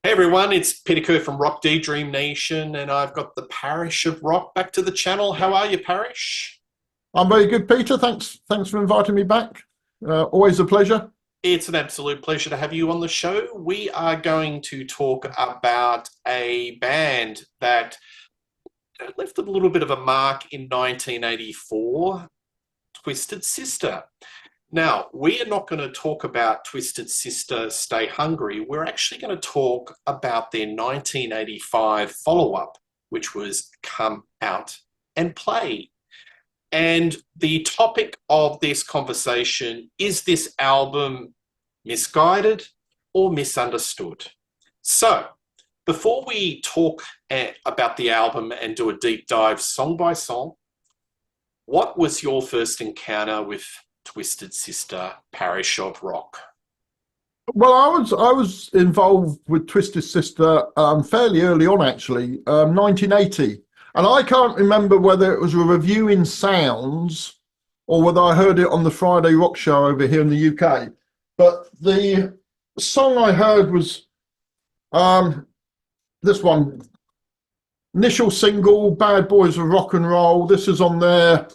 Hey everyone, it's Peter Kerr from Daydream Nation, and I've got the Parish of Rock back to the channel. How are you, Parish? I'm very good, Peter. Thanks for inviting me back. Always a pleasure. It's an absolute pleasure to have you on the show. We are going to talk about a band that left a little bit of a mark in 1984, Twisted Sister. Now, we are not going to talk about Twisted Sister Stay Hungry. We're actually going to talk about their 1985 follow-up, which was Come Out and Play. And the topic of this conversation is this album misguided or misunderstood? So, before we talk about the album and do a deep dive song by song, what was your first encounter with Twisted Sister, Parish of Rock? Well, I was involved with Twisted Sister fairly early on, actually, 1980, and I can't remember whether it was a review in Sounds or whether I heard it on the Friday Rock Show over here in the UK. But the song I heard was this one, initial single, "Bad Boys of Rock and Roll." This is on their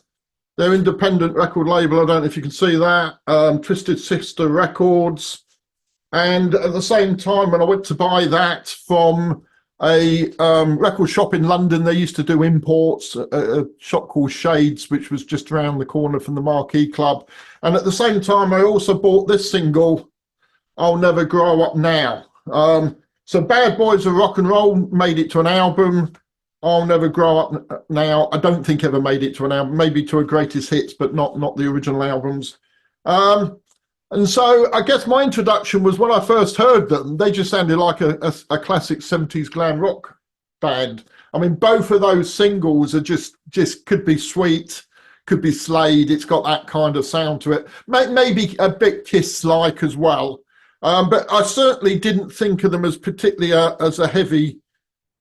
independent record label. I don't know if you can see that, Twisted Sister Records. And at the same time, when I went to buy that from a record shop in London, they used to do imports, a shop called Shades, which was just around the corner from the Marquee Club. And at the same time, I also bought this single, "I'll Never Grow Up Now." So Bad Boys of Rock and Roll made it to an album. "I'll Never Grow Up Now," I don't think ever made it to an album, maybe to a greatest hits, but not the original albums. And so I guess my introduction was when I first heard them, they just sounded like a classic 70s glam rock band. I mean, both of those singles are just could be Sweet, could be Slade. It's got that kind of sound to it. Maybe a bit Kiss-like as well. But I certainly didn't think of them as particularly as a heavy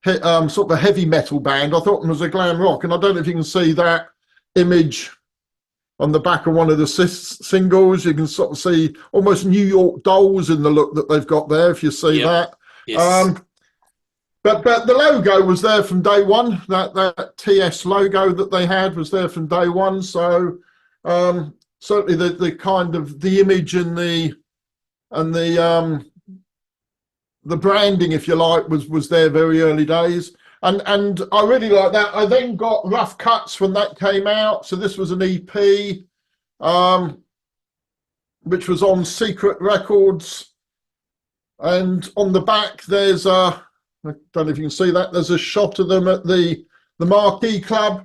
sort of a heavy metal band. I thought them as a glam rock, and I don't know if you can see that image on the back of one of the singles. You can sort of see almost New York Dolls in the look that they've got there, if you see that. Yes. But the logo was there from day one. That TS logo that they had was there from day one. So certainly the kind of the image and the branding, if you like, was there very early days. And I really like that. I then got Rough Cuts when that came out. So this was an EP, which was on Secret Records. And on the back, there's I don't know if you can see that, there's a shot of them at the Marquee Club.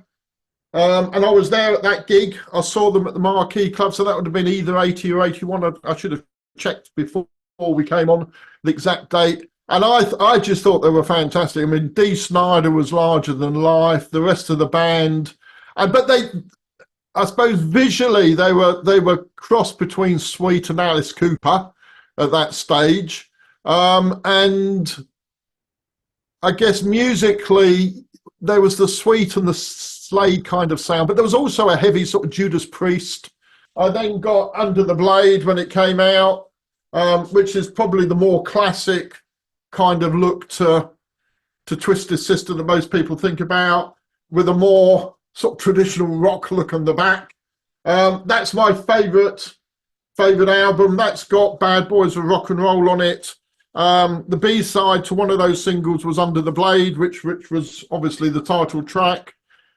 And I was there at that gig. I saw them at the Marquee Club. So that would have been either 80 or 81. I should have checked before we came on the exact date. And I just thought they were fantastic. I mean, Dee Snider was larger than life. The rest of the band, but I suppose visually they were crossed between Sweet and Alice Cooper at that stage. And I guess musically there was the Sweet and the Slade kind of sound, but there was also a heavy sort of Judas Priest. I then got Under the Blade when it came out, which is probably the more classic kind of look to Twisted Sister that most people think about, with a more sort of traditional rock look on the back. That's my favorite album. That's got Bad Boys of Rock and Roll on it. The B-side to one of those singles was Under the Blade, which was obviously the title track.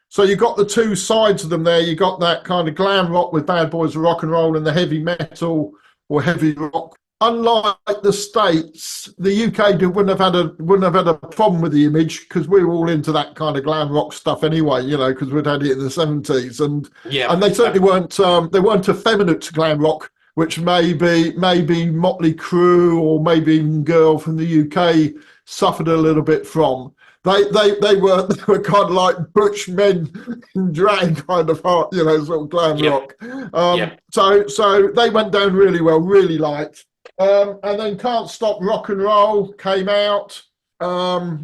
So you got the two sides of them there. You got that kind of glam rock with Bad Boys of Rock and Roll and the heavy metal or heavy rock. Unlike the States, the UK wouldn't have had a problem with the image, because we were all into that kind of glam rock stuff anyway, you know, because we'd had it in the 70s, and they certainly weren't effeminate to glam rock, which maybe Motley Crue or maybe even Girl from the UK suffered a little bit from. They were kind of like butch men in drag kind of heart, you know, sort of glam rock. So they went down really well, really liked. And then Can't Stop Rock and Roll came out.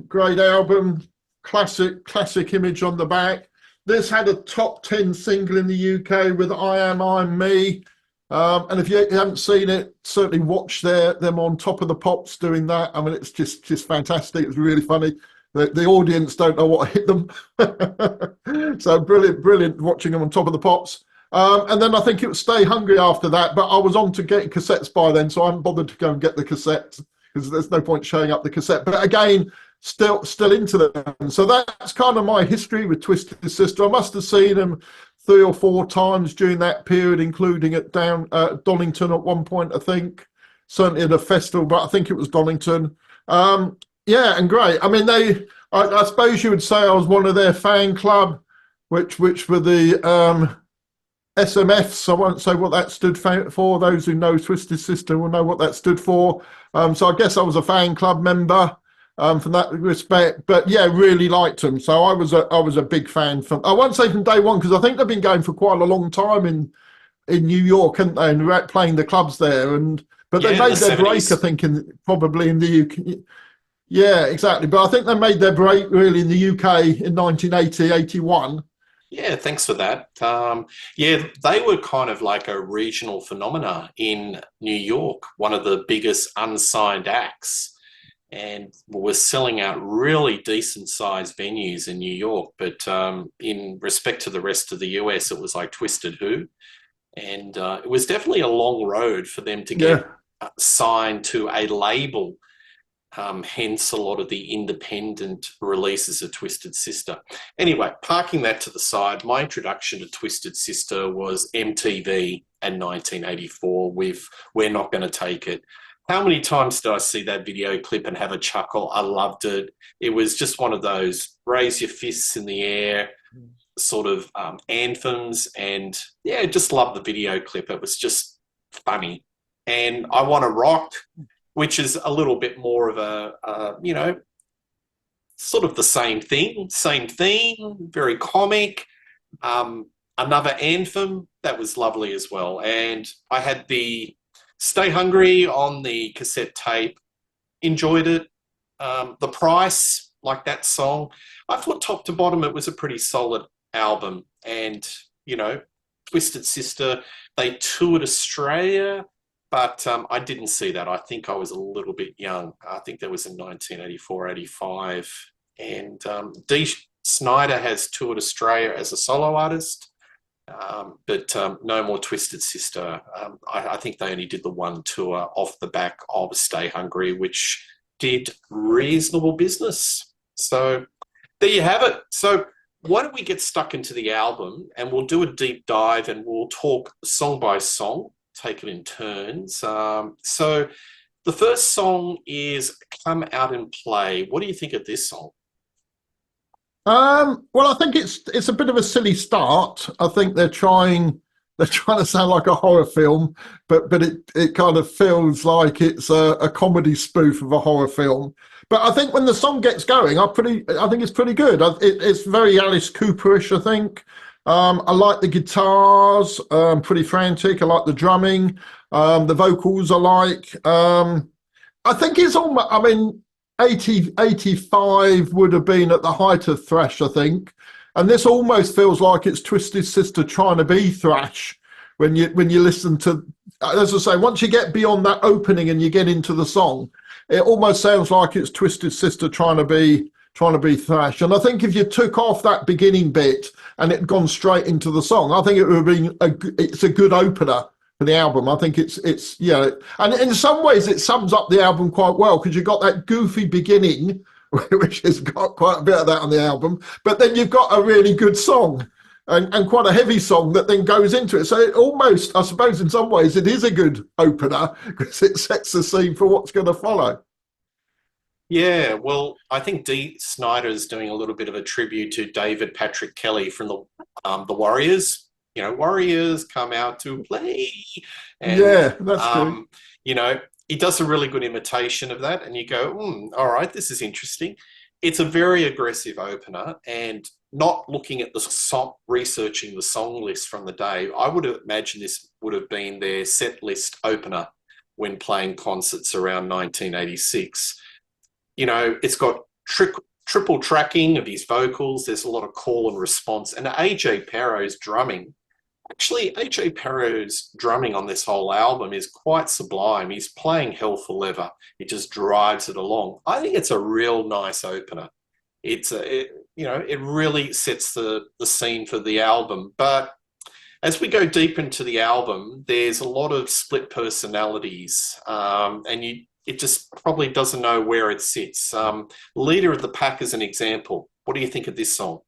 Great album, classic image on the back. This had a top 10 single in the UK with I'm Me. And if you haven't seen it, certainly watch them on Top of the Pops doing that. I mean, it's just fantastic. It's really funny. The audience don't know what hit them. So brilliant watching them on Top of the Pops. And then I think it was Stay Hungry after that, but I was on to getting cassettes by then, so I haven't bothered to go and get the cassette because there's no point showing up the cassette. But again, still into them. So that's kind of my history with Twisted Sister. I must have seen them 3 or 4 times during that period, including at Donington at one point, I think. Certainly at a festival, but I think it was Donington. Yeah, and great. I mean, I suppose you would say I was one of their fan club, which were the SMFs. I won't say what that stood for. Those who know Twisted Sister will know what that stood for. So I guess I was a fan club member from that respect. But yeah, really liked them. So I was a big fan from. I won't say from day one because I think they've been going for quite a long time in New York, haven't they? And playing the clubs there. But they Yeah, in made the their break, 70s. I think, probably in the UK. Yeah, exactly. But I think they made their break really in the UK in 1980, 81. Yeah, thanks for that. Yeah, they were kind of like a regional phenomena in New York, one of the biggest unsigned acts, and were selling out really decent sized venues in New York. But in respect to the rest of the US, it was like Twisted Who. And it was definitely a long road for them to get Yeah. signed to a label. Hence, a lot of the independent releases of Twisted Sister. Anyway, parking that to the side, my introduction to Twisted Sister was MTV in 1984 with We're Not Going to Take It. How many times did I see that video clip and have a chuckle? I loved it. It was just one of those raise your fists in the air sort of anthems. And yeah, just loved the video clip. It was just funny. And I Want to Rock, which is a little bit more of sort of the same theme, very comic. Another anthem that was lovely as well. And I had the Stay Hungry on the cassette tape, enjoyed it. The Price, like that song. I thought top to bottom it was a pretty solid album. And, Twisted Sister, they toured Australia, but I didn't see that. I think I was a little bit young. I think that was in 1984, 85. And Dee Snider has toured Australia as a solo artist, but no more Twisted Sister. I think they only did the one tour off the back of Stay Hungry, which did reasonable business. So there you have it. So why don't we get stuck into the album and we'll do a deep dive and we'll talk song by song, take it in turns. So the first song is Come Out and Play. What do you think of this song? Well, I think it's a bit of a silly start. I think they're trying to sound like a horror film, but it kind of feels like it's a comedy spoof of a horror film. But I think when the song gets going, I think it's pretty good. It's very Alice Cooperish, I think. I like the guitars, pretty frantic. I like the drumming, the vocals I like. I think it's almost, I mean, 85 would have been at the height of thrash, I think. And this almost feels like it's Twisted Sister trying to be thrash when you listen to, as I say, once you get beyond that opening and you get into the song, it almost sounds like it's Twisted Sister trying to be thrash. And I think if you took off that beginning bit and it had gone straight into the song, I think it would have been it's a good opener for the album. I think it's yeah, and in some ways it sums up the album quite well because you've got that goofy beginning, which has got quite a bit of that on the album, but then you've got a really good song and quite a heavy song that then goes into it. So it almost, I suppose, in some ways, it is a good opener because it sets the scene for what's going to follow. Yeah, well, I think Dee Snider is doing a little bit of a tribute to David Patrick Kelly from the Warriors. Warriors come out to play, and Yeah, that's true. he does a really good imitation of that. And you go, all right, this is interesting. It's a very aggressive opener, and not looking at the song, researching the song list from the day, I would imagine this would have been their set list opener when playing concerts around 1986. It's got triple tracking of his vocals. There's a lot of call and response. And AJ Paro's drumming, Actually, H.A. Perro's drumming on this whole album is quite sublime. He's playing Hell for Leather. He just drives it along. I think it's a real nice opener. It really sets the scene for the album. But as we go deep into the album, there's a lot of split personalities, and it just probably doesn't know where it sits. Leader of the Pack is an example. What do you think of this song?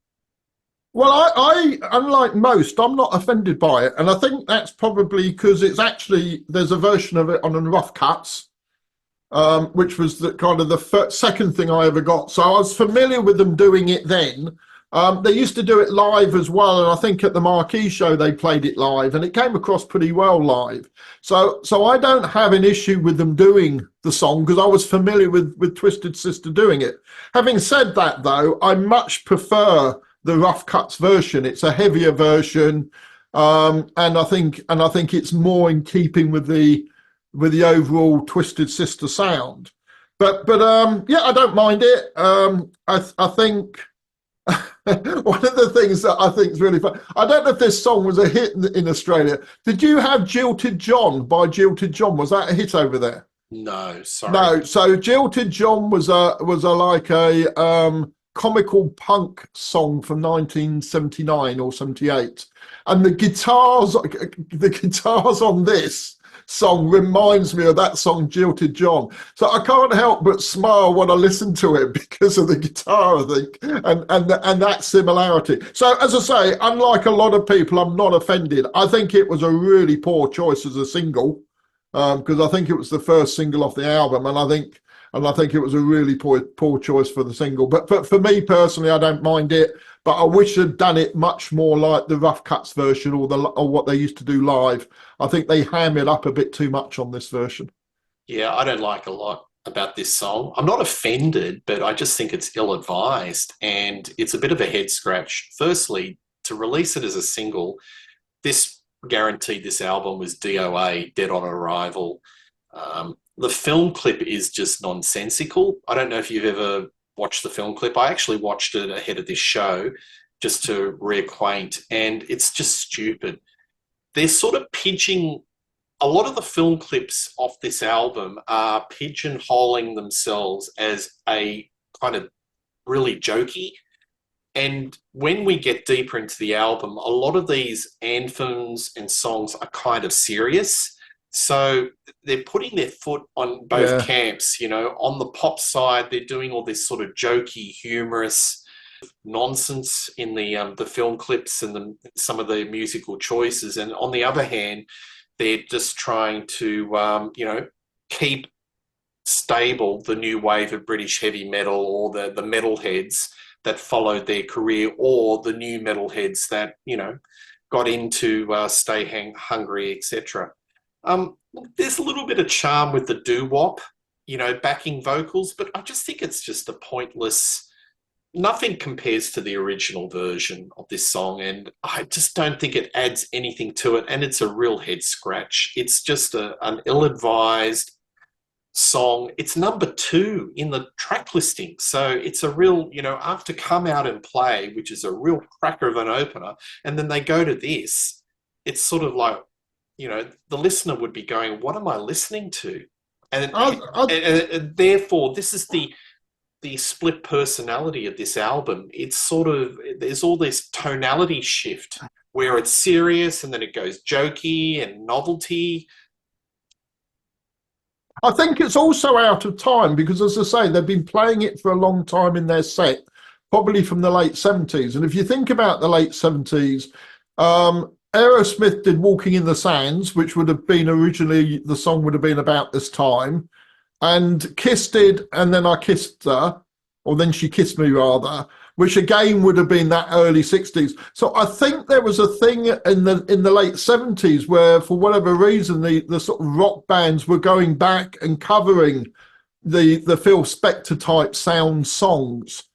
Well, I unlike most, I'm not offended by it, and I think that's probably because there's a version of it on Rough Cuts, which was the kind of the second thing I ever got. So I was familiar with them doing it then. They used to do it live as well, and I think at the Marquee show they played it live, and it came across pretty well live. So I don't have an issue with them doing the song because I was familiar with Twisted Sister doing it. Having said that, though, I much prefer the Rough Cuts version. It's a heavier version, and I think it's more in keeping with the overall Twisted Sister sound. But yeah, I don't mind it. I think one of the things that I think is really fun. I don't know if this song was a hit in Australia. Did you have Jilted John by Jilted John? Was that a hit over there? No, sorry. No. So Jilted John was a like a comical punk song from 1979 or 78, and the guitars on this song reminds me of that song Jilted John. So I can't help but smile when I listen to it because of the guitar, I think, and that similarity. So as I say, unlike a lot of people, I'm not offended. I think it was a really poor choice as a single, because I think it was the first single off the album, and I think it was a really poor choice for the single. But for me personally, I don't mind it. But I wish they'd done it much more like the Rough Cuts version or what they used to do live. I think they ham it up a bit too much on this version. Yeah, I don't like a lot about this song. I'm not offended, but I just think it's ill-advised and it's a bit of a head scratch. Firstly, to release it as a single, this guaranteed this album was DOA, Dead on Arrival. The film clip is just nonsensical. I don't know if you've ever watched the film clip. I actually watched it ahead of this show just to reacquaint, and it's just stupid. They're sort of a lot of the film clips off this album are pigeonholing themselves as a kind of really jokey. And when we get deeper into the album, a lot of these anthems and songs are kind of serious. So they're putting their foot on both camps, on the pop side, they're doing all this sort of jokey, humorous nonsense in the film clips and some of the musical choices. And on the other hand, they're just trying to, keep stable the new wave of British heavy metal or the metalheads that followed their career or the new metalheads that, got into Stay Hungry, etc. There's a little bit of charm with the doo-wop, backing vocals, but I just think it's just a pointless. Nothing compares to the original version of this song, and I just don't think it adds anything to it, and it's a real head scratch. It's just an ill-advised song. It's number 2 in the track listing, so it's a real, after Come Out and Play, which is a real cracker of an opener, and then they go to this, it's sort of like, the listener would be going, what am I listening to? And therefore, this is the split personality of this album. It's sort of, there's all this tonality shift where it's serious and then it goes jokey and novelty. I think it's also out of time because, as I say, they've been playing it for a long time in their set, probably from the late 70s. And if you think about the late 70s, Aerosmith did Walking in the Sands, which would have been originally, the song would have been about this time. And Kiss did And Then I Kissed Her, or Then She Kissed Me rather, which again would have been that early 60s. So I think there was a thing in the late 70s where, for whatever reason, the sort of rock bands were going back and covering the Phil Spector type sound songs.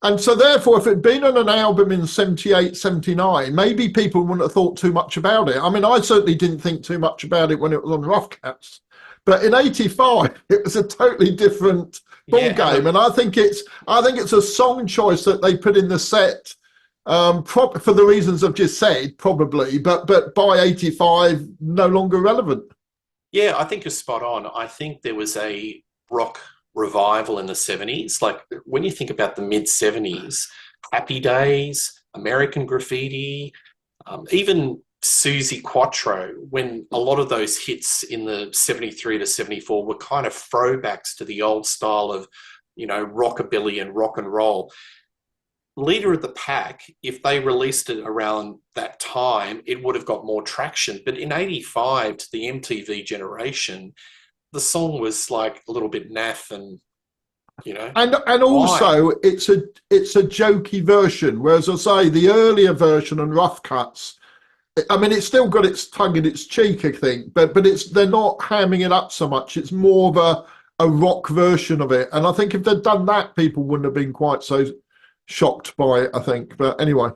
And so therefore, if it'd been on an album in 78, 79, maybe people wouldn't have thought too much about it. I mean, I certainly didn't think too much about it when it was on Rough Cats. But in 85, it was a totally different ball game. And I think it's a song choice that they put in the set For the reasons I've just said, probably, but by 85, no longer relevant. Yeah, I think you're spot on. I think there was a rock revival in the 70s. Like when you think about the mid 70s, Happy Days, American Graffiti, even Susie Quattro, when a lot of those hits in the 73 to 74 were kind of throwbacks to the old style of, rockabilly and rock and roll. Leader of the Pack, if they released it around that time, it would have got more traction. But in 85, to the MTV generation, the song was like a little bit naff and, And why? also it's a jokey version, whereas I say the earlier version and Rough Cuts, I mean, it's still got its tongue in its cheek, I think, but they're not hamming it up so much. It's more of a rock version of it, and I think if they'd done that, people wouldn't have been quite so shocked by it, I think. But anyway,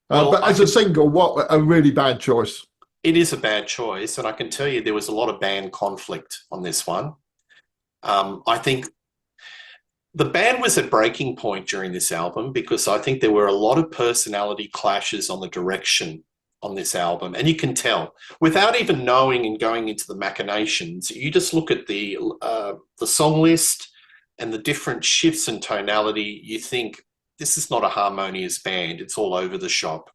Well, but as a single, what a really bad choice. it is a bad choice. And I can tell you there was a lot of band conflict on this one. I think the band was at breaking point during this album because I think there were a lot of personality clashes on the direction on this album, and you can tell without even knowing and going into the machinations. You just look at the song list and the different shifts in tonality. You think this is not a harmonious band. It's all over the shop,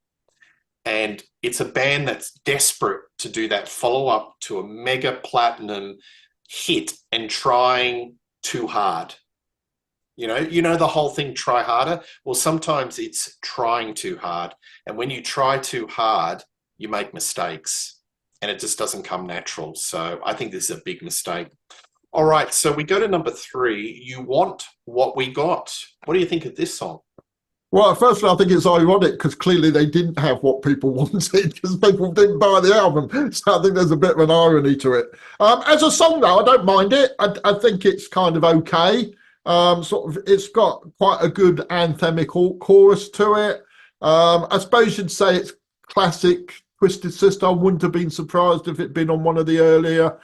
and it's a band that's desperate to do that follow up to a mega platinum hit and trying too hard. The whole thing, try harder. Well, sometimes it's trying too hard. And when you try too hard, you make mistakes and it just doesn't come natural. So I think this is a big mistake. All right. So we go to number 3. You Want What We Got. What do you think of this song? Well, firstly, I think it's ironic because clearly they didn't have what people wanted because people didn't buy the album. So I think there's a bit of an irony to it. As a song, though, I don't mind it. I think it's kind of okay. It's got quite a good anthemic chorus to it. I suppose you'd say it's classic Twisted Sister. I wouldn't have been surprised if it'd been on one of the earlier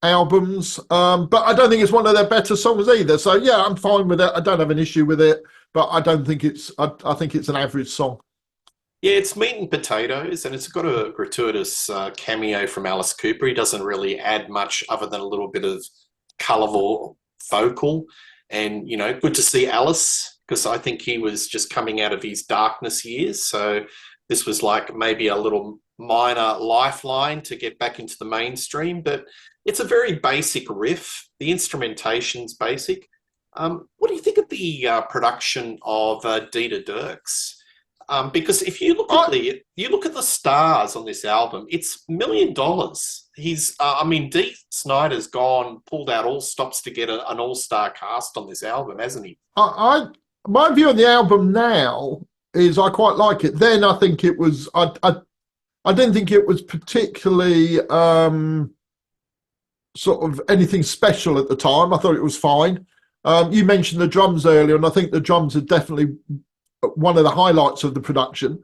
albums. But I don't think it's one of their better songs either. So yeah, I'm fine with it. I don't have an issue with it, but I don't think I think it's an average song. Yeah, it's meat and potatoes, and it's got a gratuitous cameo from Alice Cooper. He doesn't really add much other than a little bit of colourful vocal. And, good to see Alice because I think he was just coming out of his darkness years. So this was like maybe a little minor lifeline to get back into the mainstream. But it's a very basic riff. The instrumentation's basic. What do you think of the production of Dieter Dirks? Because if you look at the stars on this album, it's $1 million. Dee Snider's pulled out all stops to get an all-star cast on this album, hasn't he? My view on the album now is I quite like it. Then I think it was I didn't think it was particularly sort of anything special at the time. I thought it was fine. You mentioned the drums earlier, and I think the drums are definitely one of the highlights of the production.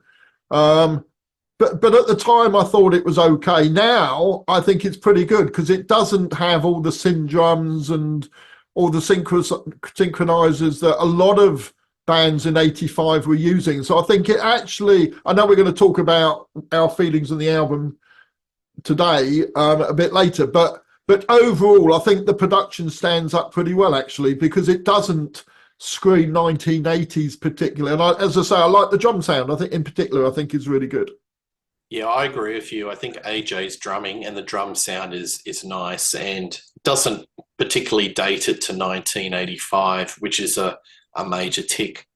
But at the time, I thought it was okay. Now, I think it's pretty good because it doesn't have all the syn drums and all the synchronizers that a lot of bands in 85 were using. So I think it actually, I know we're going to talk about our feelings on the album today a bit later, but overall, I think the production stands up pretty well, actually, because it doesn't scream 1980s particularly. And as I say, I like the drum sound. I think in particular, I think is really good. Yeah, I agree with you. I think AJ's drumming and the drum sound is nice and doesn't particularly date it to 1985, which is a major tick.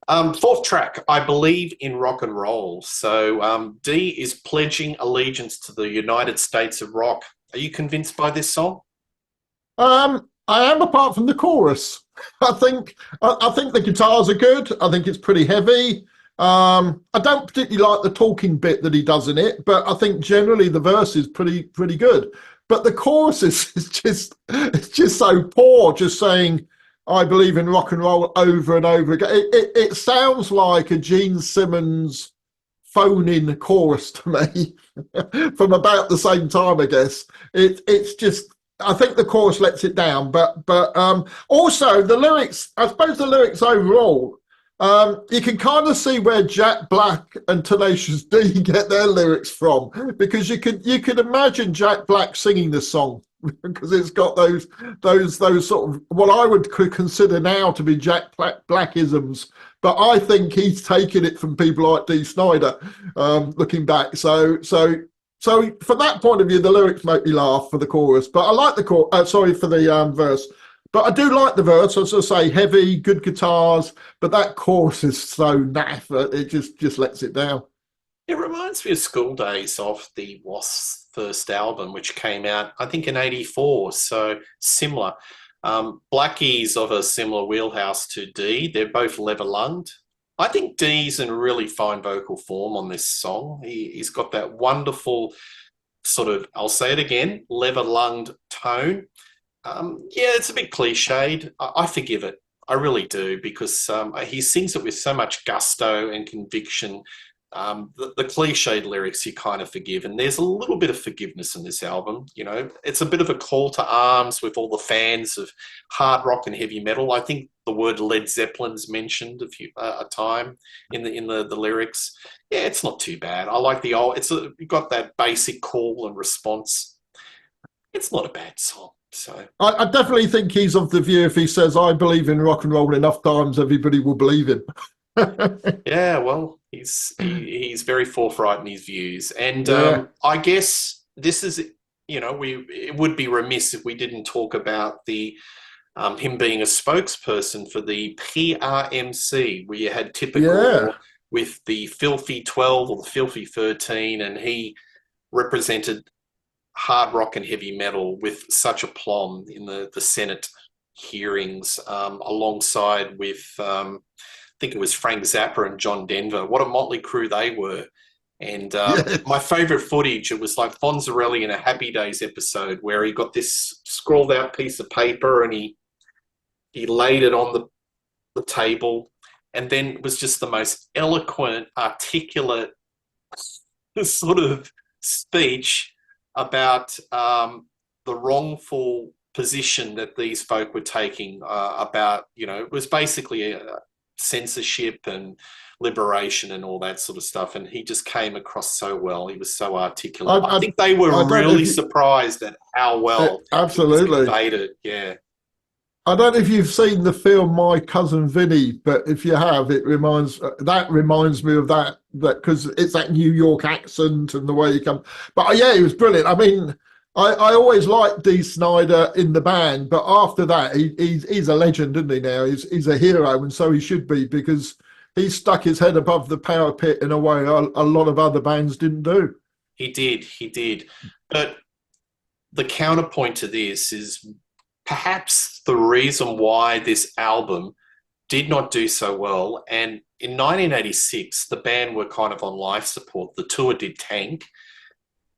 Fourth track, I Believe in Rock and Roll. So Dee is pledging allegiance to the United States of Rock. Are you convinced by this song? I am, apart from the chorus. I think the guitars are good. I think it's pretty heavy. I don't particularly like the talking bit that he does in it, but I think generally the verse is pretty good. But the chorus is just so poor, just saying I believe in rock and roll over and over again. It sounds like a Gene Simmons phone-in chorus to me from about the same time, I guess. It's just, I think the chorus lets it down, but also the lyrics, I suppose the lyrics overall, You can kind of see where Jack Black and Tenacious D get their lyrics from, because you could imagine Jack Black singing this song because it's got those sort of what I would consider now to be Jack Blackisms, but I think he's taken it from people like Dee Snider, looking back. So from that point of view, the lyrics make me laugh for the chorus, but I like the sorry for the verse. But I do like the verse, as I say, heavy, good guitars, but that chorus is so naff, it just lets it down. It reminds me of School Days of the Wasp's first album, which came out, I think, in '84. So similar. Blackie's of a similar wheelhouse to Dee. They're both lever-lunged. I think Dee's in really fine vocal form on this song. He's got that wonderful sort of, I'll say it again, lever-lunged tone. Yeah, it's a bit cliched. I forgive it. I really do, because he sings it with so much gusto and conviction. The cliched lyrics you kind of forgive, and there's a little bit of forgiveness in this album. You know, it's a bit of a call to arms with all the fans of hard rock and heavy metal. I think the word Led Zeppelin's mentioned a time in the lyrics. Yeah, it's not too bad. I like the old. You've got that basic call and response. It's not a bad song. So I definitely think he's of the view, if he says, I believe in rock and roll enough times, everybody will believe him. yeah, well, he's very forthright in his views, and Yeah. I guess this is, it would be remiss if we didn't talk about the him being a spokesperson for the PRMC, where you had typical Yeah. with the Filthy 12 or the Filthy 13, and he represented hard rock and heavy metal with such aplomb in the Senate hearings, alongside with, I think it was Frank Zappa and John Denver. What a motley crew they were. And my Yes. favourite footage, it was like Fonzarelli in a Happy Days episode where he got this scrawled out piece of paper and he laid it on the table, and then it was just the most eloquent, articulate sort of speech about the wrongful position that these folk were taking, about, it was basically a censorship and liberation and all that sort of stuff. And he just came across so well. He was so I, articulate. I I, think they were I don't know really if you, surprised at how well he was absolutely. conveyed it. Yeah. I don't know if you've seen the film My Cousin Vinny, but if you have, that reminds me of that because it's that New York accent and the way you come. But yeah, it was brilliant. I mean, I always liked Dee Snider in the band, but after that, he's a legend, isn't he? Now he's a hero, and so he should be, because he stuck his head above the parapet in a way a lot of other bands didn't do. He did. But the counterpoint to this is perhaps the reason why this album did not do so well. And in 1986, the band were kind of on life support. The tour did tank,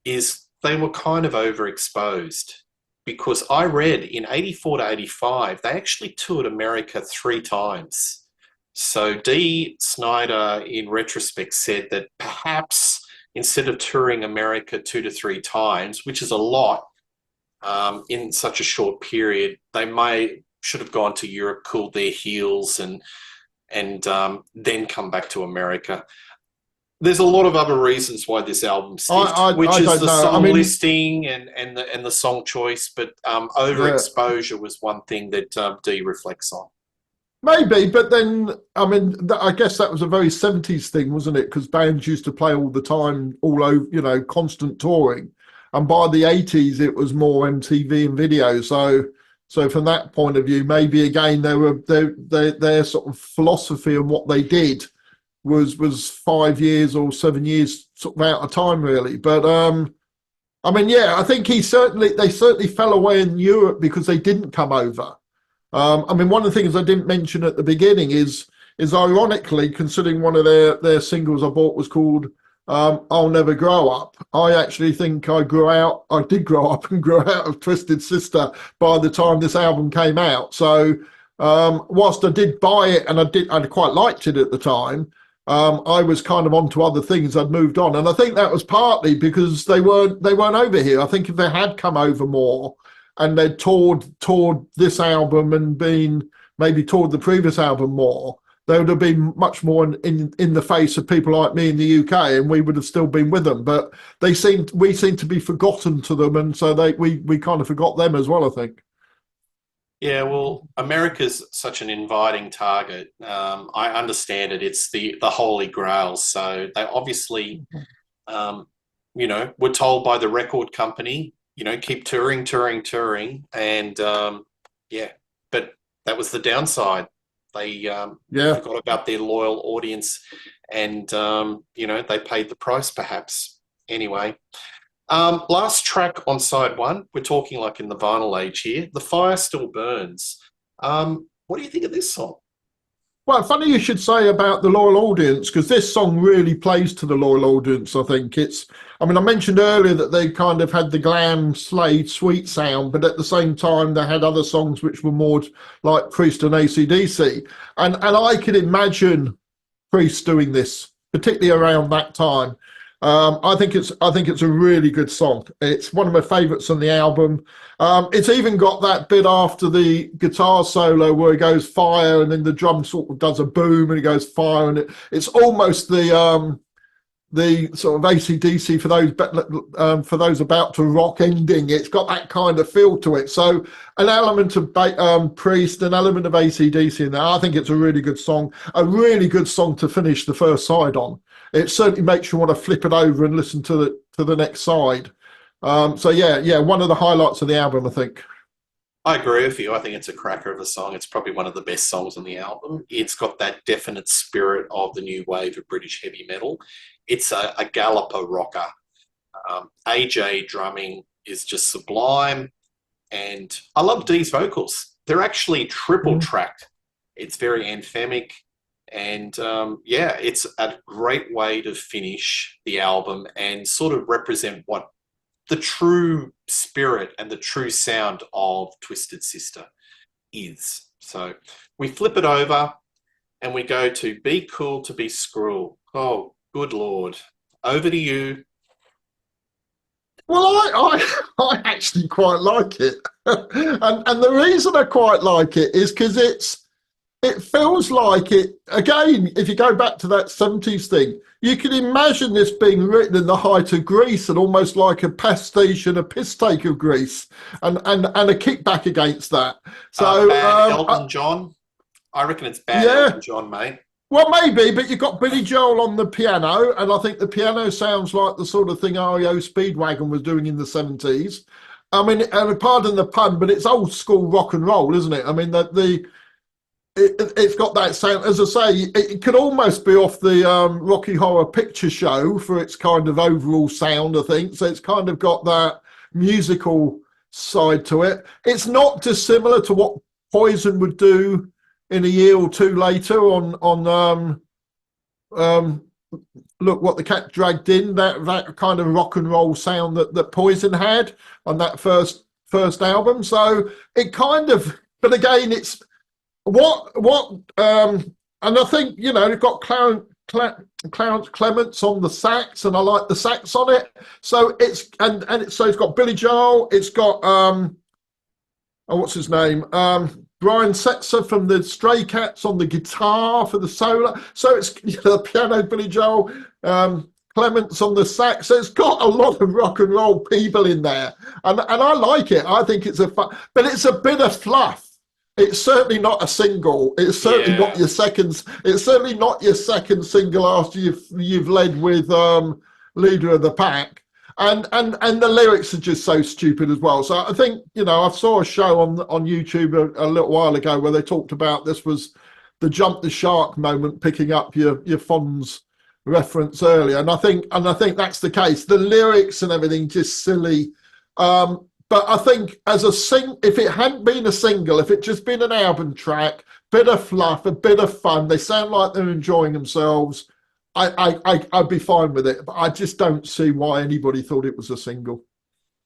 is they were kind of overexposed. Because I read in 84 to 85, they actually toured America 3 times. So Dee Snider, in retrospect, said that perhaps instead of touring America 2 to 3 times, which is a lot, in such a short period, they should have gone to Europe, cooled their heels, and then come back to America. There's a lot of other reasons why this album stiffed, which I is don't the know. I song mean, listing and the song choice, but yeah. overexposure was one thing that Dee reflects on. Maybe, but then, I mean, I guess that was a very 70s thing, wasn't it? Because bands used to play all the time, all over, constant touring. And by the 80s, it was more MTV and video. So from that point of view, maybe again, their sort of philosophy and what they did was 5 years or 7 years sort of out of time, really. But I mean, yeah, I think they certainly fell away in Europe because they didn't come over. I mean, one of the things I didn't mention at the beginning is ironically, considering one of their singles I bought was called I'll Never Grow Up. I actually think I did grow up and grew out of Twisted Sister by the time this album came out. So whilst I did buy it and I quite liked it at the time, I was kind of onto other things. I'd moved on, and I think that was partly because they weren't over here. I think if they had come over more, and they'd toured this album and maybe toured the previous album more, they would have been much more in the face of people like me in the UK, and we would have still been with them. But we seem to be forgotten to them, and so we kind of forgot them as well, I think. Yeah, well, America's such an inviting target. I understand it. It's the Holy Grail. So they obviously, um, were told by the record company, keep touring, touring, touring, and yeah, but that was the downside. They Yeah. forgot about their loyal audience, and they paid the price, perhaps. Anyway, last track on side one. We're talking like in the vinyl age here. The Fire Still Burns. What do you think of this song? Well, funny you should say about the loyal audience, because this song really plays to the loyal audience, I think. I mean, I mentioned earlier that they kind of had the glam, Slade, sweet sound, but at the same time, they had other songs which were more like Priest and AC/DC. And I could imagine Priest doing this, particularly around that time. I think it's a really good song. It's one of my favourites on the album. It's even got that bit after the guitar solo where it goes fire, and then the drum sort of does a boom, and it goes fire, and it's almost the sort of AC/DC for those about to rock ending. It's got that kind of feel to it. So an element of Priest, an element of AC/DC in there. I think it's a really good song. A really good song to finish the first side on. It certainly makes you want to flip it over and listen to the next side. So yeah, one of the highlights of the album, I think. I agree with you. I think it's a cracker of a song. It's probably one of the best songs on the album. It's got that definite spirit of the new wave of British heavy metal. It's a galloper rocker. AJ drumming is just sublime. And I love Dee's vocals. They're actually triple tracked. It's very anthemic. And yeah, it's a great way to finish the album and sort of represent what the true spirit and the true sound of Twisted Sister is. So we flip it over and we go to Be Cool to Be Screw. Oh, good Lord. Over to you. Well, I actually quite like it. And the reason I quite like it is because it feels like it, again, if you go back to that 70s thing, you can imagine this being written in the height of Grease and almost like a pastiche and a piss take of Grease and a kickback against that. So, Bad Elton John. I reckon it's bad yeah. Elton John, mate. Well, maybe, but you've got Billy Joel on the piano, and I think the piano sounds like the sort of thing REO Speedwagon was doing in the 70s. I mean, pardon the pun, but it's old school rock and roll, isn't it? I mean, it's got that sound. As I say, it could almost be off the Rocky Horror Picture Show for its kind of overall sound, I think. So it's kind of got that musical side to it. It's not dissimilar to what Poison would do in a year or two later on Look What the Cat Dragged In, that kind of rock and roll sound that Poison had on that first album. So it kind of, but again, it's and I think, you've got Clarence Clements on the sax, and I like the sax on it. So it's got Billy Joel, it's got what's his name, Brian Setzer from the Stray Cats on the guitar for the solo. So it's the piano, Billy Joel, Clements on the sax. So it's got a lot of rock and roll people in there, and I like it. I think it's but it's a bit of fluff. It's certainly not a single. It's certainly not your second. It's certainly not your second single after you've led with Leader of the Pack. And the lyrics are just so stupid as well. So I think, I saw a show on YouTube a little while ago where they talked about this was the jump the shark moment, picking up your Fonz reference earlier. And I think that's the case. The lyrics and everything just silly. But I think if it hadn't been a single, if it just been an album track, bit of fluff, a bit of fun, they sound like they're enjoying themselves, I'd be fine with it. But I just don't see why anybody thought it was a single.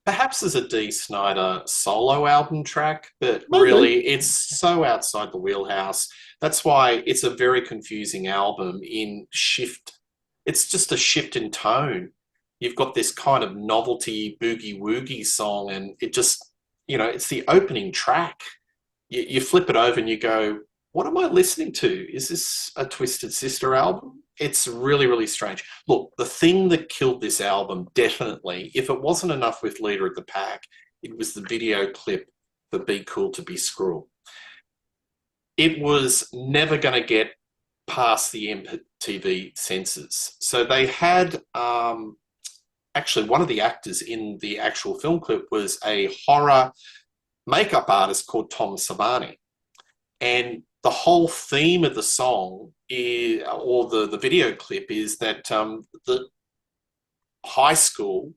Perhaps as a Dee Snider solo album track, but Maybe. Really it's so outside the wheelhouse. That's why it's a very confusing album in shift. It's just a shift in tone. You've got this kind of novelty boogie woogie song, and it just, it's the opening track. You flip it over and you go, what am I listening to? Is this a Twisted Sister album? It's really, really strange. Look, the thing that killed this album, definitely, if it wasn't enough with Leader of the Pack, it was the video clip for Be Cool to Be Screw. It was never going to get past the MTV censors. So they had, actually, one of the actors in the actual film clip was a horror makeup artist called Tom Savani. And the whole theme of the song is, or the video clip is that the high school,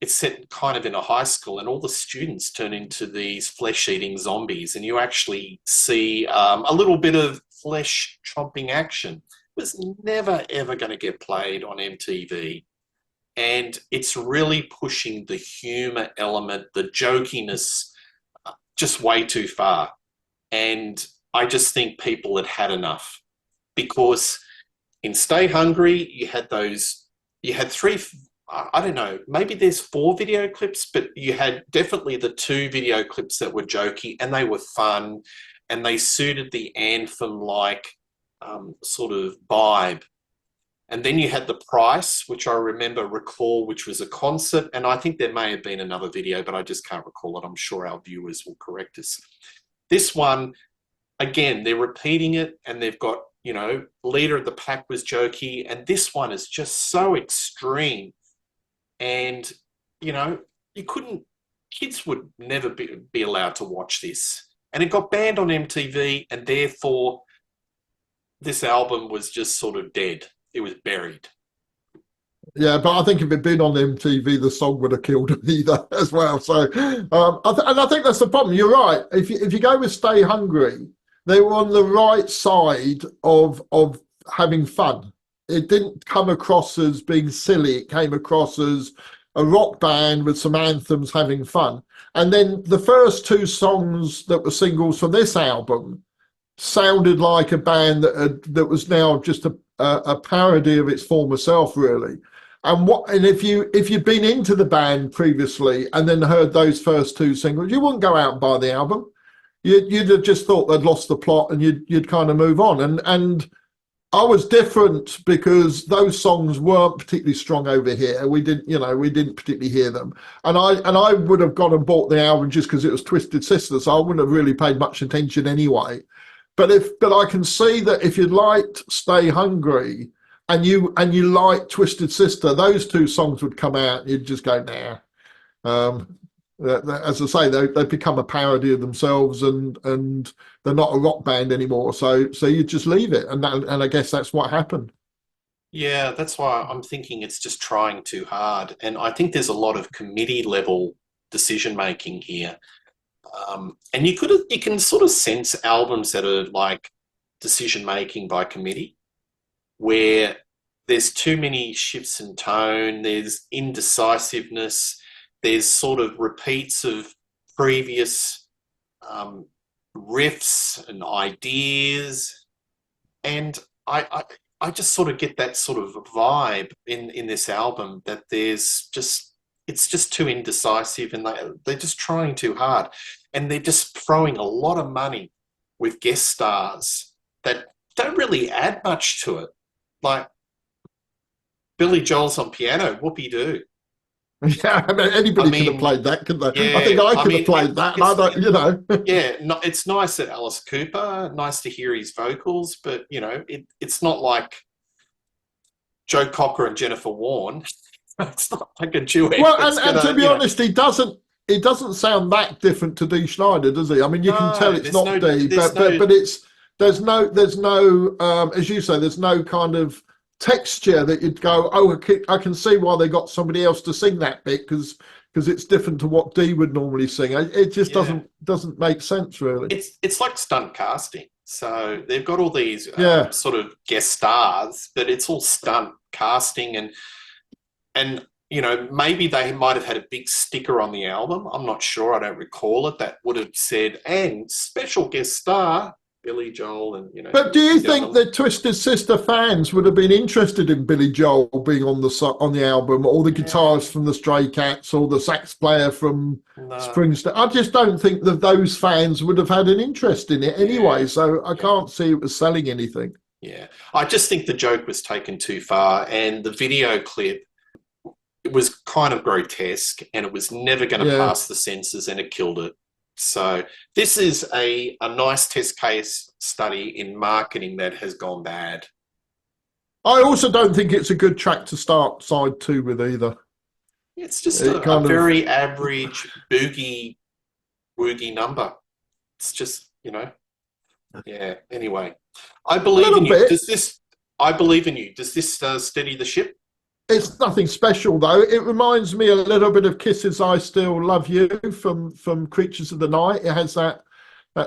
it's set kind of in a high school, and all the students turn into these flesh-eating zombies, and you actually see a little bit of flesh-chomping action. It was never, ever going to get played on MTV. And it's really pushing the humor element, the jokiness, just way too far. And I just think people had had enough, because in Stay Hungry, you had three, I don't know, maybe there's 4 video clips, but you had definitely the 2 video clips that were jokey, and they were fun, and they suited the anthem-like sort of vibe. And then you had The Price, which I recall, which was a concert, and I think there may have been another video, but I just can't recall it. I'm sure our viewers will correct us. This one, again, they're repeating it, and they've got, Leader of the Pack was jokey, and this one is just so extreme. And, kids would never be allowed to watch this. And it got banned on MTV, and therefore this album was just sort of dead. It was buried. Yeah, but I think if it'd been on MTV, the song would have killed him either as well. So, and I think that's the problem. You're right. If you go with Stay Hungry, they were on the right side of having fun. It didn't come across as being silly. It came across as a rock band with some anthems having fun. And then the first 2 songs that were singles from this album sounded like a band that was now just a parody of its former self, really. And if you'd been into the band previously and then heard those first 2 singles, you wouldn't go out and buy the album. You'd have just thought they'd lost the plot, and you'd kind of move on. And I was different, because those songs weren't particularly strong over here. We didn't particularly hear them. And I would have gone and bought the album just because it was Twisted Sister, so I wouldn't have really paid much attention anyway. But I can see that if you liked Stay Hungry and you liked Twisted Sister, those 2 songs would come out and you'd just go, nah. As I say, they've become a parody of themselves, and they're not a rock band anymore. So you just leave it, and I guess that's what happened. Yeah, that's why I'm thinking it's just trying too hard. And I think there's a lot of committee level decision making here. And you can sort of sense albums that are like decision making by committee, where there's too many shifts in tone, there's indecisiveness, there's sort of repeats of previous riffs and ideas, and I just sort of get that sort of vibe in this album, that it's just too indecisive, and they're just trying too hard, and they're just throwing a lot of money with guest stars that don't really add much to it. Like Billy Joel's on piano, whoopee-doo. Yeah, I mean, anybody could have played that, couldn't they? I think I could have played that, and I don't, Yeah, no, it's nice that Alice Cooper, nice to hear his vocals, but, it's not like Joe Cocker and Jennifer Warren. It's not like a duet. Well, and to be honest, he doesn't sound that different to Dee Snider, does he? I mean, you can tell it's not Dee, but there's no as you say, there's no kind of texture that you'd go, oh, I can see why they got somebody else to sing that bit, because it's different to what Dee would normally sing. It just doesn't make sense, really. It's like stunt casting. So they've got all these sort of guest stars, but it's all stunt casting, and maybe they might have had a big sticker on the album. I'm not sure. I don't recall it. That would have said, and special guest star Billy Joel, and But do you the think other. the Twisted Sister fans would have been interested in Billy Joel being on the album, or the Yeah, guitarist from the Stray Cats, or the sax player from no, Springsteen? I just don't think that those fans would have had an interest in it anyway. yeah, So I yeah, can't see it was selling anything. yeah. I just think the joke was taken too far, and the video clip, it was kind of grotesque, and it was never going to Yeah. pass the censors, and it killed it. So this is a nice test case study in marketing that has gone bad. I also don't think it's a good track to start side two with either. It's just It a kind of very average boogie woogie number. It's just, yeah. Anyway, I a believe in little you. bit. Does this? I believe in you. Does this steady the ship? It's nothing special though. It reminds me a little bit of Kisses "I Still Love You" from Creatures of the Night. It has that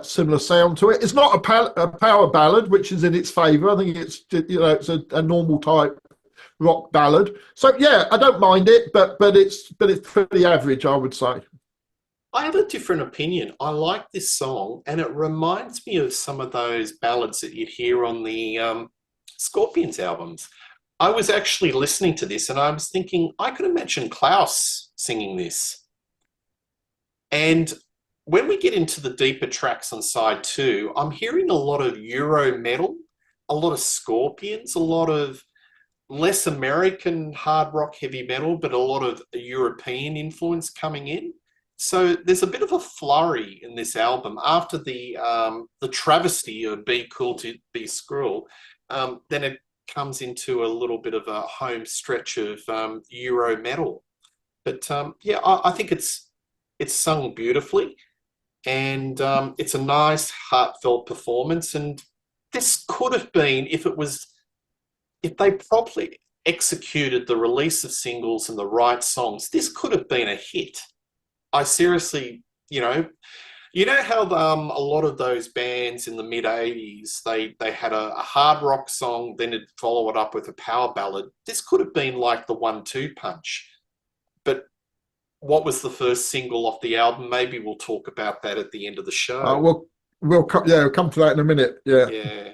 similar sound to it. It's not a power ballad, which is in its favour. I think it's a normal type rock ballad. So yeah, I don't mind it, but it's pretty average, I would say. I have a different opinion. I like this song, and it reminds me of some of those ballads that you'd hear on the Scorpions albums. I was actually listening to this, and I was thinking I could imagine Klaus singing this. And when we get into the deeper tracks on side two, I'm hearing a lot of Euro metal, a lot of Scorpions, a lot of less American hard rock heavy metal, but a lot of European influence coming in. So there's a bit of a flurry in this album after the travesty of "Be Cool to Be Screw." Then it comes into a little bit of a home stretch of Euro metal. But yeah, I think it's sung beautifully, and it's a nice heartfelt performance. And this could have been, if they properly executed the release of singles and the right songs, this could have been a hit. I seriously, you know how a lot of those bands in the mid '80s they had a hard rock song, then it follow it up with a power ballad. This could have been like the 1-2 punch. But what was the first single off the album? Maybe we'll talk about that at the end of the Uh, show. we'll we'll come to that in a minute. Yeah. Yeah,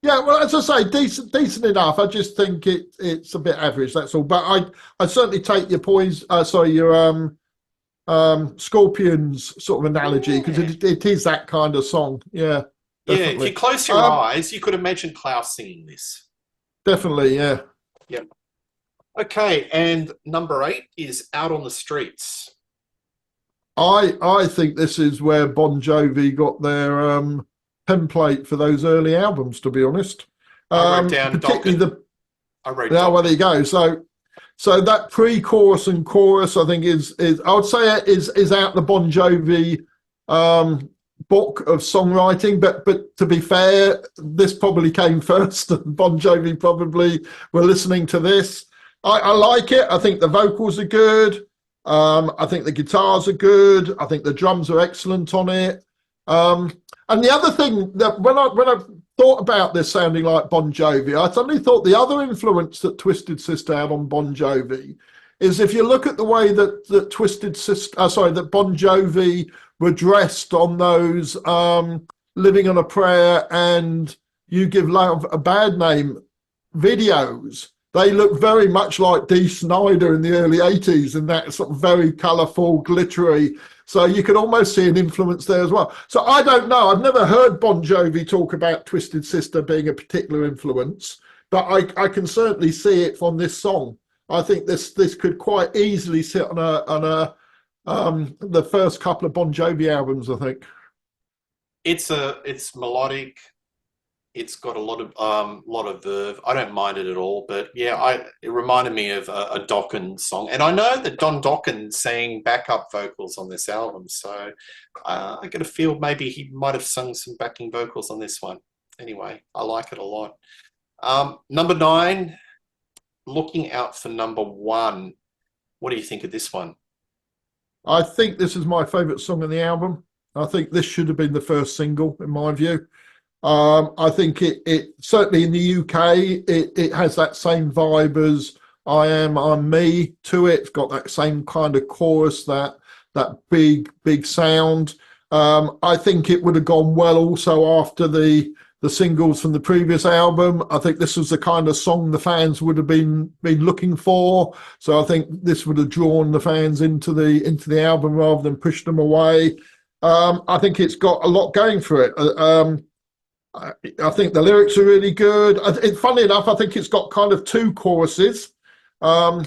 Yeah, well, as I say, decent enough. I just think it's a bit average. That's all. But I certainly take your points. Sorry, your Scorpions sort of analogy, because yeah, it is that kind of song. Yeah, yeah. If you definitely. close your Um, eyes, you could imagine Klaus singing this. Definitely. Yeah. Yep. Okay, and number 8 is "Out on the Streets." I think this is where Bon Jovi got their template for those early albums. To be honest, I wrote down particularly Dokken. I wrote well, there Dokken. you go. So that pre-chorus and chorus, I think, is I would say it is out the Bon Jovi book of songwriting. But to be fair, this probably came first, and Bon Jovi probably were listening to this. I like it. I think the vocals are good. I think the guitars are good. I think the drums are excellent on it. And the other thing that when I thought about this sounding like Bon Jovi, I suddenly thought the other influence that Twisted Sister had on Bon Jovi is, if you look at the way that that Bon Jovi were dressed on those "Living on a Prayer" and "You Give Love a Bad Name" videos. They look very much like Dee Snider in the early '80s, and that sort of very colourful, glittery. So you could almost see an influence there as well. So I don't know. I've never heard Bon Jovi talk about Twisted Sister being a particular influence, but I can certainly see it from this song. I think this could quite easily sit on the first couple of Bon Jovi albums, I think. It's melodic. It's got a lot of verve. I don't mind it at all, but yeah, it reminded me of a Dokken song, and I know that Don Dokken sang backup vocals on this album, so I get a feel maybe he might have sung some backing vocals on this one. Anyway, I like it a lot. Number 9, "Looking Out for Number 1." What do you think of this one? I think this is my favourite song on the album. I think this should have been the first single, in my view. I think it certainly in the UK, it has that same vibe as I'm Me" to it. It's got that same kind of chorus, that big sound. I think it would have gone well also after the singles from the previous album. I think this was the kind of song the fans would have been looking for. So I think this would have drawn the fans into the album rather than pushed them away. I think it's got a lot going for it. I think the lyrics are really good. Funny enough, I think it's got kind of two choruses. Um,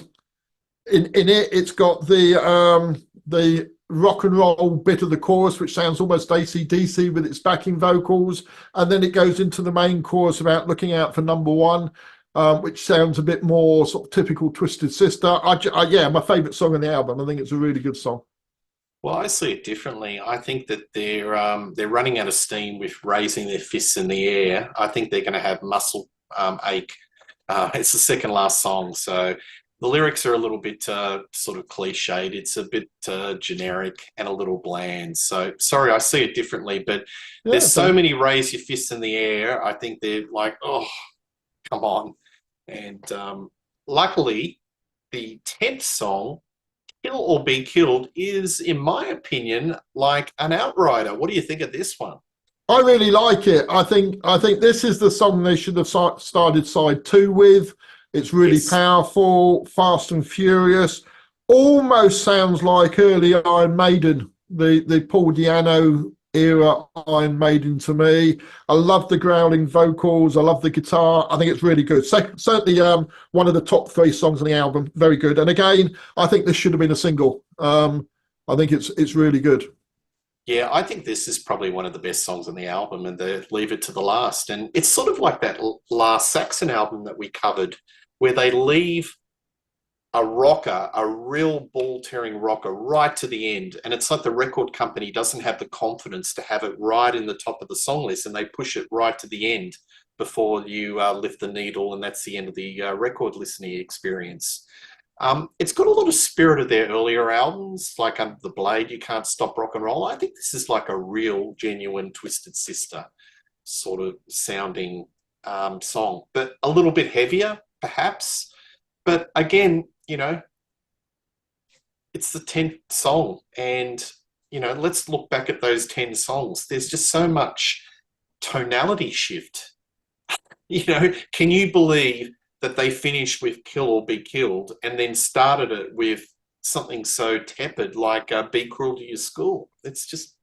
in it, it's got the rock and roll bit of the chorus, which sounds almost AC/DC with its backing vocals, and then it goes into the main chorus about looking out for number one, which sounds a bit more sort of typical Twisted Sister. Yeah, my favourite song on the album. I think it's a really good song. Well, I see it differently. I think that they're running out of steam with raising their fists in the air. I think they're going to have muscle ache. It's the second last song, so the lyrics are a little bit sort of cliched. It's a bit generic and a little bland. So sorry, I see it differently. But Yeah, there's so many raise your fists in the air. I think they're like, oh, come on. And luckily, the 10th song, Kill or Be Killed, is, in my opinion, like an outrider. What do you think of this one? I really like it. I think this is the song they should have started side two with. It's really Yes. powerful, fast and furious. Almost sounds like early Iron Maiden, the Paul Di'Anno era Iron Maiden to me. I love the growling vocals. I love the guitar. I think it's really good. Certainly one of the top three songs on the album. Very good. And again, I think this should have been a single. I think it's really good. Yeah, I think this is probably one of the best songs on the album, and they leave it to the last. And it's sort of like that last Saxon album that we covered, where they leave a rocker, a real ball-tearing rocker, right to the end. And it's like the record company doesn't have the confidence to have it right in the top of the song list, and they push it right to the end before you lift the needle, and that's the end of the record listening experience. It's got a lot of spirit of their earlier albums, like Under the Blade, You Can't Stop Rock and Roll. I think this is like a real, genuine Twisted Sister sort of sounding song, but a little bit heavier, perhaps. But again, it's the 10th song, and let's look back at those 10 songs. There's just so much tonality shift. Can you believe that they finished with Kill or Be Killed and then started it with something so tepid like Be Cruel to Your School? It's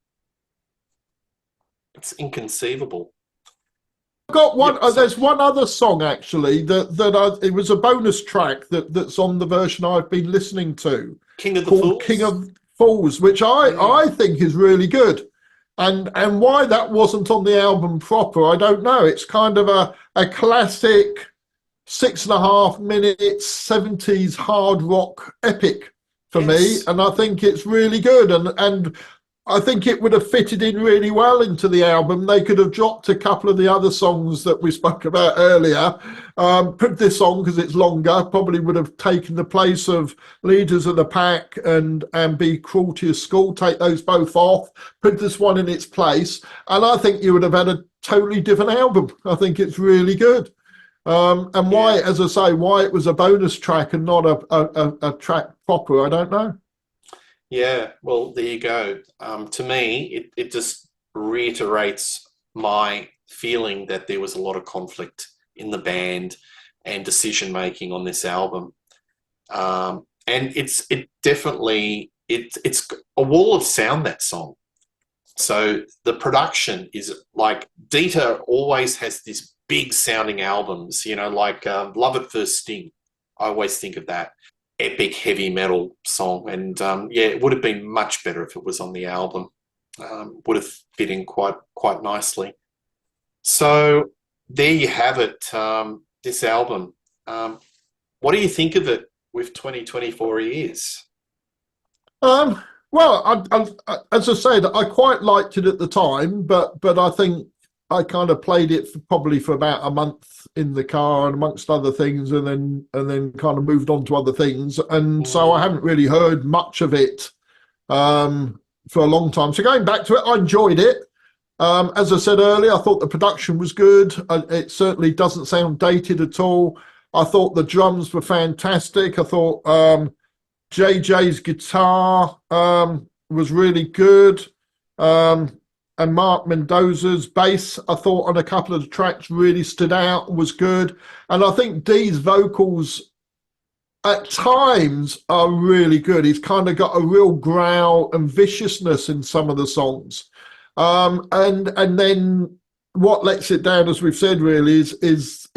inconceivable. Got one. Yep, There's one other song actually it was a bonus track that's on the version I've been listening to, King of the called Fools? King of Fools, which I think is really good. And why that wasn't on the album proper, I don't know. It's kind of a classic 6.5 minutes 70s hard rock epic for me, Yes. and I think it's really good. And I think it would have fitted in really well into the album. They could have dropped a couple of the other songs that we spoke about earlier. Put this on because it's longer. Probably would have taken the place of Leaders of the Pack and Be Cruel to Your School. Take those both off. Put this one in its place, and I think you would have had a totally different album. I think it's really good. And why, as I say, why it was a bonus track and not a track proper, I don't know. Yeah, well, there you go. To me, it just reiterates my feeling that there was a lot of conflict in the band and decision making on this album. And it's a wall of sound, that song. So the production is like, Dieter always has this big sounding albums, like Love at First Sting. I always think of that epic heavy metal song, and it would have been much better if it was on the album. Would have fit in quite nicely. So there you have it. This album. What do you think of it with 2024 years? Well, as I said, I quite liked it at the time, but I think I kind of played it probably for about a month in the car and amongst other things, and then kind of moved on to other things, and so I haven't really heard much of it for a long time. So going back to it, I enjoyed it. As I said earlier, I thought the production was good. It certainly doesn't sound dated at all. I thought the drums were fantastic. I thought JJ's guitar was really good. Um, and Mark Mendoza's bass, I thought on a couple of the tracks really stood out and was good. And I think Dee's vocals at times are really good. He's kind of got a real growl and viciousness in some of the songs. And then what lets it down, as we've said, really is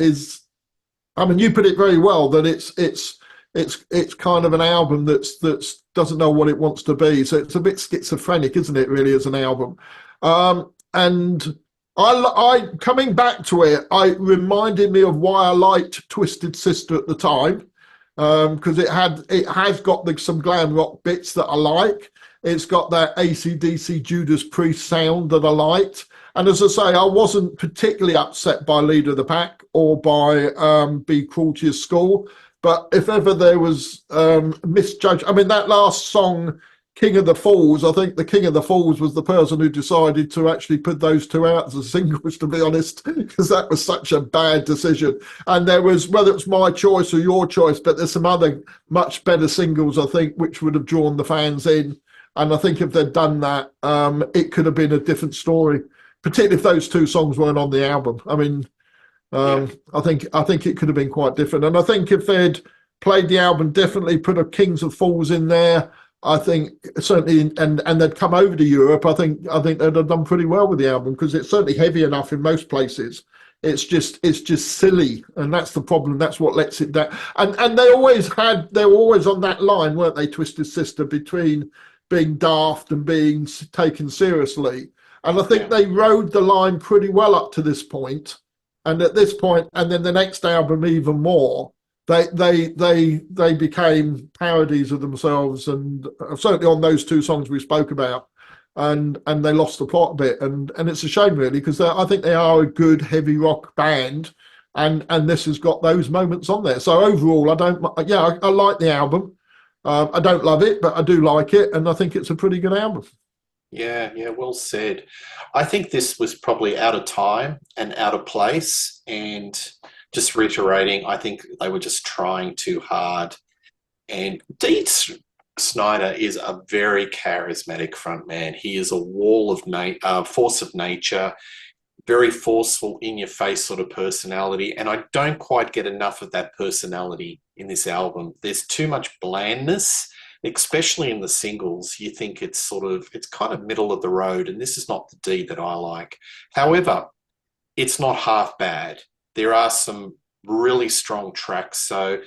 I mean, you put it very well that it's kind of an album that's doesn't know what it wants to be. So it's a bit schizophrenic, isn't it? Really, as an album. And I coming back to it, I reminded me of why I liked Twisted Sister at the time, because it has got some glam rock bits that I like. It's got that AC/DC Judas Priest sound that I liked. And as I say, I wasn't particularly upset by Leader of the Pack or by Be Cruel to Your School. But if ever there was misjudged, I mean, that last song, King of the Falls, I think the King of the Falls was the person who decided to actually put those two out as singles, to be honest, because that was such a bad decision. And there was, whether it's my choice or your choice, but there's some other much better singles, I think, which would have drawn the fans in. And I think if they'd done that, it could have been a different story, particularly if those two songs weren't on the album. I mean, I think it could have been quite different. And I think if they'd played the album differently, put a Kings of Falls in there, I think certainly, and they'd come over to Europe, I think they'd have done pretty well with the album, because it's certainly heavy enough in most places. It's just silly, and that's the problem. That's what lets it down. And they were always on that line, weren't they, Twisted Sister, between being daft and being taken seriously. And I think they rode the line pretty well up to this point. And at this point, and then the next album even more, they became parodies of themselves, and certainly on those two songs we spoke about, and they lost the plot a bit, and it's a shame really, because I think they are a good heavy rock band, and this has got those moments on there. So overall, I like the album. I don't love it, but I do like it, and I think it's a pretty good album. Yeah, well said. I think this was probably out of time and out of place. And just reiterating, I think they were just trying too hard. And Dee Snider is a very charismatic frontman. He is a wall of force of nature, very forceful, in your face sort of personality. And I don't quite get enough of that personality in this album. There's too much blandness, especially in the singles. You think it's kind of middle of the road, and this is not the Dee that I like. However, it's not half bad. There are some really strong tracks. So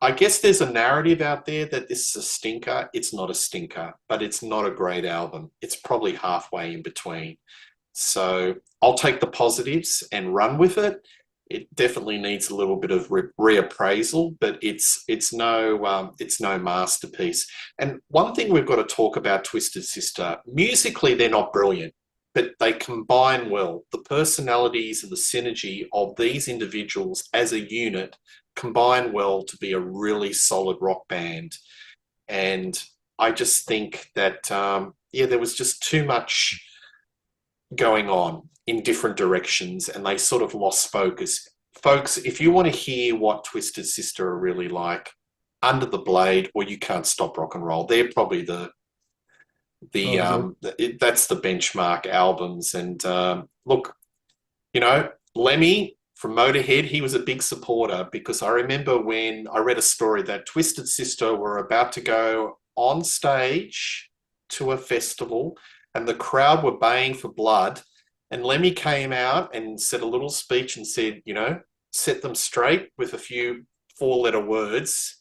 I guess there's a narrative out there that this is a stinker. It's not a stinker, but it's not a great album. It's probably halfway in between. So I'll take the positives and run with it. It definitely needs a little bit of reappraisal, but it's no masterpiece. And one thing we've got to talk about Twisted Sister, musically they're not brilliant, but they combine well. The personalities and the synergy of these individuals as a unit combine well to be a really solid rock band. And I just think that there was just too much going on in different directions, and they sort of lost focus. Folks, if you want to hear what Twisted Sister are really like, Under the Blade or You Can't Stop Rock and Roll, they're probably that's the benchmark albums. And look, Lemmy from Motorhead, he was a big supporter, because I remember when I read a story that Twisted Sister were about to go on stage to a festival and the crowd were baying for blood. And Lemmy came out and said a little speech and said, set them straight with a few four-letter words.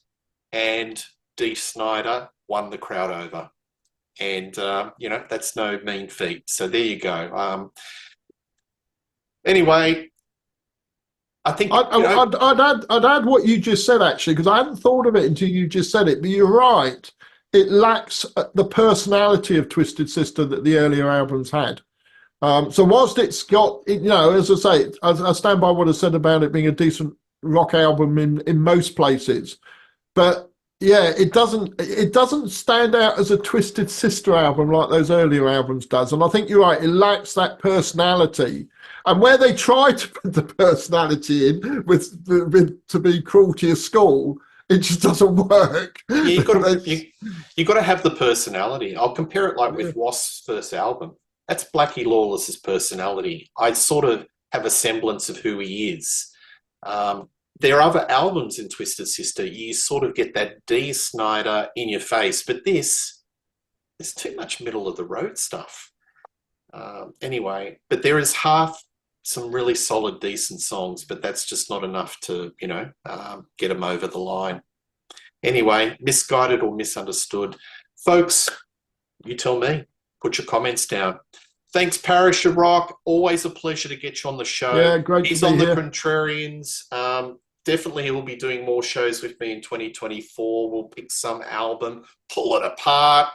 And Dee Snider won the crowd over. And, that's no mean feat. So there you go. Anyway, I think... I'd add what you just said, actually, because I hadn't thought of it until you just said it. But you're right. It lacks the personality of Twisted Sister that the earlier albums had. So whilst it's got, as I say, I stand by what I said about it being a decent rock album in most places, but yeah, it doesn't stand out as a Twisted Sister album like those earlier albums does. And I think you're right, it lacks that personality. And where they try to put the personality in with to Be Cruel to Your School, it just doesn't work. Yeah, you got to have the personality. I'll compare it with Wasp's first album. That's Blackie Lawless's personality. I sort of have a semblance of who he is. There are other albums in Twisted Sister. You sort of get that Dee Snider in your face, but there's too much middle of the road stuff. Anyway, but there is half some really solid, decent songs, but that's just not enough to, get them over the line. Anyway, Misguided or Misunderstood. Folks, you tell me. Put your comments down. Thanks, Parish of Rock. Always a pleasure to get you on the show. Yeah, great He's to be on the here. Contrarians. Definitely he will be doing more shows with me in 2024. We'll pick some album, pull it apart,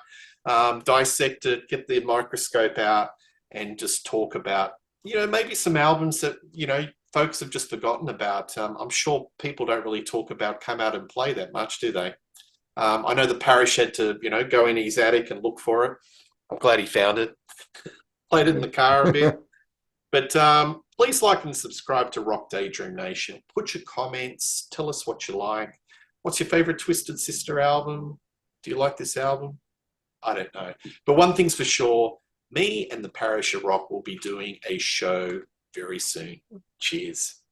dissect it, get the microscope out, and just talk about, maybe some albums that, folks have just forgotten about. I'm sure people don't really talk about Come Out and Play that much, do they? I know the Parish had to, go in his attic and look for it. I'm glad he found it. Played it in the car a bit. But please like and subscribe to Rock Daydream Nation. Put your comments. Tell us what you like. What's your favorite Twisted Sister album? Do you like this album? I don't know. But one thing's for sure, me and the Parish of Rock will be doing a show very soon. Cheers.